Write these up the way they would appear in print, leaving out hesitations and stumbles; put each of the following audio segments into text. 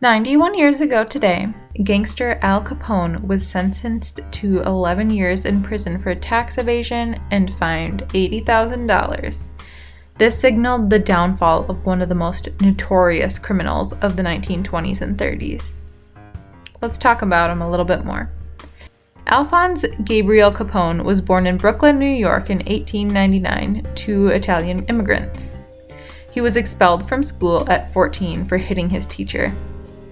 91 years ago today, gangster Al Capone was sentenced to 11 years in prison for tax evasion and fined $80,000. This signaled the downfall of one of the most notorious criminals of the 1920s and 30s. Let's talk about him a little bit more. Alphonse Gabriel Capone was born in Brooklyn, New York in 1899 to Italian immigrants. He was expelled from school at 14 for hitting his teacher.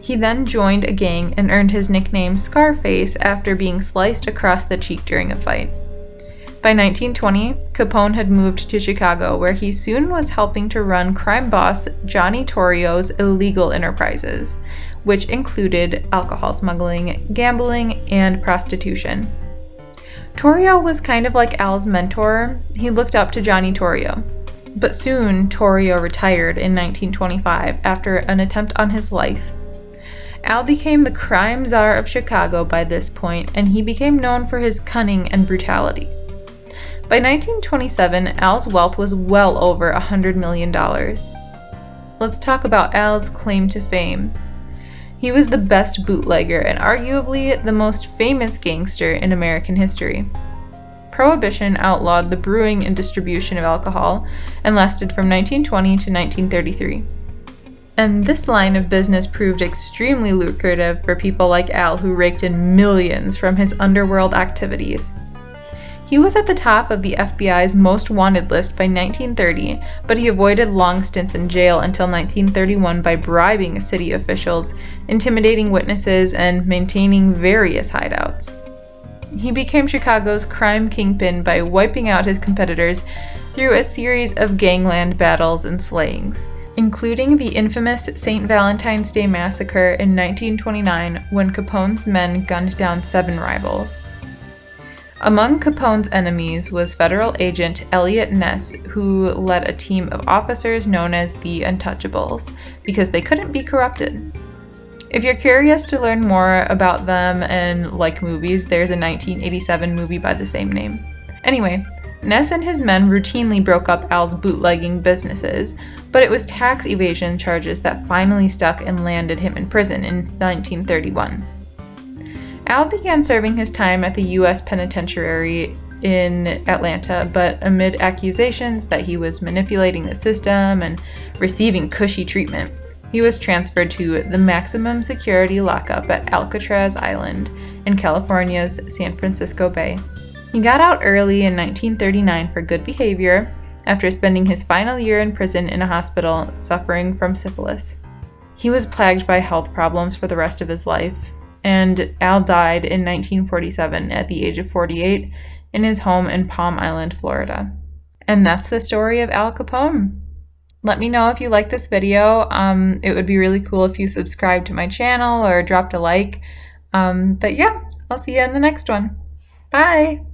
He then joined a gang and earned his nickname Scarface after being sliced across the cheek during a fight. By 1920, Capone had moved to Chicago, where he soon was helping to run crime boss Johnny Torrio's illegal enterprises, which included alcohol smuggling, gambling, and prostitution. Torrio was kind of like Al's mentor. He looked up to Johnny Torrio. But soon, Torrio retired in 1925 after an attempt on his life. Al became the crime czar of Chicago by this point, and he became known for his cunning and brutality. By 1927, Al's wealth was well over $100 million. Let's talk about Al's claim to fame. He was the best bootlegger and arguably the most famous gangster in American history. Prohibition outlawed the brewing and distribution of alcohol and lasted from 1920 to 1933. And this line of business proved extremely lucrative for people like Al, who raked in millions from his underworld activities. He was at the top of the FBI's most wanted list by 1930, but he avoided long stints in jail until 1931 by bribing city officials, intimidating witnesses, and maintaining various hideouts. He became Chicago's crime kingpin by wiping out his competitors through a series of gangland battles and slayings, including the infamous St. Valentine's Day Massacre in 1929 when Capone's men gunned down 7 rivals. Among Capone's enemies was federal agent Elliot Ness, who led a team of officers known as the Untouchables, because they couldn't be corrupted. If you're curious to learn more about them and like movies, there's a 1987 movie by the same name. Anyway, Ness and his men routinely broke up Al's bootlegging businesses, but it was tax evasion charges that finally stuck and landed him in prison in 1931. Al began serving his time at the U.S. Penitentiary in Atlanta, but amid accusations that he was manipulating the system and receiving cushy treatment, he was transferred to the maximum security lockup at Alcatraz Island in California's San Francisco Bay. He got out early in 1939 for good behavior after spending his final year in prison in a hospital suffering from syphilis. He was plagued by health problems for the rest of his life, and Al died in 1947 at the age of 48 in his home in Palm Island, Florida. And that's the story of Al Capone. Let me know if you like this video. It would be really cool if you subscribed to my channel or dropped a like. But yeah, I'll see you in the next one. Bye!